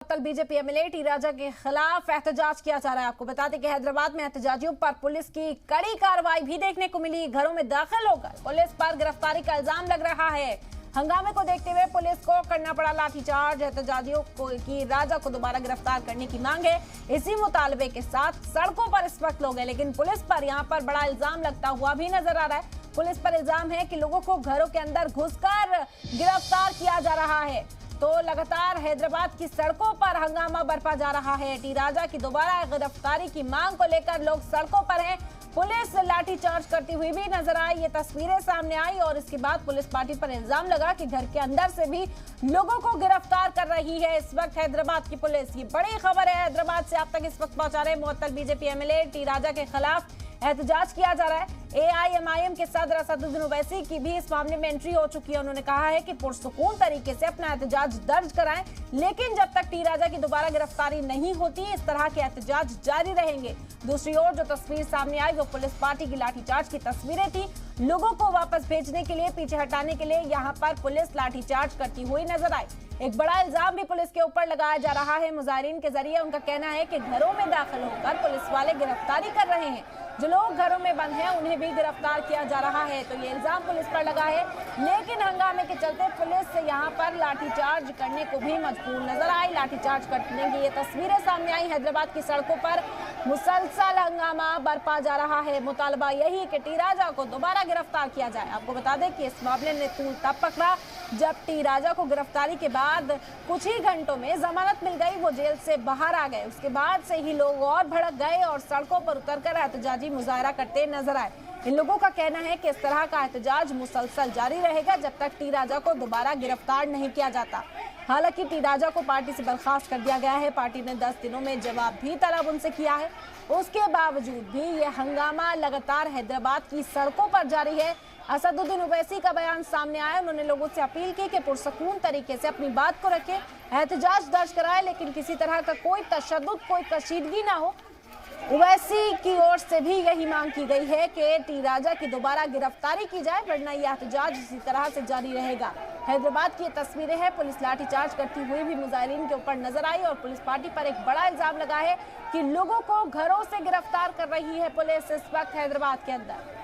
कल BJP MLA T राजा के खिलाफ एहतजाज किया जा रहा है। आपको बता दें कि हैदराबाद में एहतजाजियों पर पुलिस की कड़ी कार्रवाई भी देखने को मिली। घरों में दाखिल होकर पुलिस पर गिरफ्तारी का इल्जाम लग रहा है। हंगामे को देखते हुए पुलिस को करना पड़ा लाठीचार्ज। एहतजाजियों की राजा को दोबारा गिरफ्तार करने की मांग है। इसी मुतालबे के साथ सड़कों पर इस वक्त लोग हैं, लेकिन पुलिस पर यहाँ पर बड़ा इल्जाम लगता हुआ भी नजर आ रहा है। पुलिस पर इल्जाम है कि लोगों को घरों के अंदर घुसकर गिरफ्तार किया जा रहा है। तो लगातार हैदराबाद की सड़कों पर हंगामा बरपा जा रहा है। टी राजा की दोबारा गिरफ्तारी की मांग को लेकर लोग सड़कों पर हैं। पुलिस लाठीचार्ज करती हुई भी नजर आई। ये तस्वीरें सामने आई और इसके बाद पुलिस पार्टी पर इल्जाम लगा कि घर के अंदर से भी लोगों को गिरफ्तार कर रही है इस वक्त हैदराबाद की पुलिस। ये बड़ी खबर है हैदराबाद से आप तक इस वक्त पहुंचा रहे मुअत्तल बीजेपी एमएलए टी राजा के खिलाफ एहतजाज किया जा रहा है। एआईएमआईएम के सदर असदुद्दीन ओवैसी की भी इस मामले में एंट्री हो चुकी है। उन्होंने कहा है कि पुरसुकून तरीके से अपना एहतजाज दर्ज कराएं, लेकिन जब तक टी राजा की दोबारा गिरफ्तारी नहीं होती इस तरह के एहतजाज जारी रहेंगे। दूसरी ओर जो तस्वीर सामने आई वो पुलिस पार्टी की लाठीचार्ज की तस्वीरें थी। लोगों को वापस भेजने के लिए, पीछे हटाने के लिए यहाँ पर पुलिस लाठीचार्ज करती हुई नजर आई। एक बड़ा इल्जाम भी पुलिस के ऊपर लगाया जा रहा है मुजाहिरीन के जरिए। उनका कहना है कि घरों में दाखिल होकर पुलिस वाले गिरफ्तारी कर रहे हैं। जो लोग घरों में बंद हैं उन्हें भी गिरफ्तार किया जा रहा है। तो ये इल्जाम पुलिस पर लगा है, लेकिन हंगामे के चलते पुलिस यहाँ पर लाठीचार्ज करने को भी मजबूर नजर आई। लाठीचार्ज करने की ये तस्वीरें सामने आई। हैदराबाद की सड़कों पर मुसलसल हंगामा बरपा जा रहा है। मुतालबा यही कि टी राजा को दोबारा गिरफ्तार किया जाए। आपको बता दें कि इस मामले ने तूल तब पकड़ा जब टी राजा को गिरफ्तारी के बाद कुछ ही घंटों में जमानत मिल गई, वो जेल से बाहर आ गए। उसके बाद से ही लोग और भड़क गए और सड़कों पर उतरकर एहतजाजी मुजाहरा करते नजर आए। इन लोगों का कहना है कि इस तरह का एहतजाज मुसलसल जारी रहेगा जब तक टी राजा को दोबारा गिरफ्तार नहीं किया जाता। हालांकि टी राजा को पार्टी से बर्खास्त कर दिया गया है। पार्टी ने 10 दिनों में जवाब भी तलब उनसे किया है। उसके बावजूद भी ये हंगामा लगातार हैदराबाद की सड़कों पर जारी है। असदुद्दीन ओवैसी का बयान सामने आया। उन्होंने लोगों से अपील की कि पुरसकून तरीके से अपनी बात को रखें, एहतजाज दर्ज कराएं, लेकिन किसी तरह का कोई तशद्दुद, कोई कशीदगी ना हो। ओवैसी की ओर से भी यही मांग की गई है कि टी राजा की दोबारा गिरफ्तारी की जाए, वरना यह एहतजाज इसी तरह से जारी रहेगा। हैदराबाद की ये तस्वीरें हैं। पुलिस लाठीचार्ज करती हुई भी मुजाहिरीन के ऊपर नजर आई और पुलिस पार्टी पर एक बड़ा इल्जाम लगा है कि लोगों को घरों से गिरफ्तार कर रही है पुलिस इस वक्त हैदराबाद के अंदर।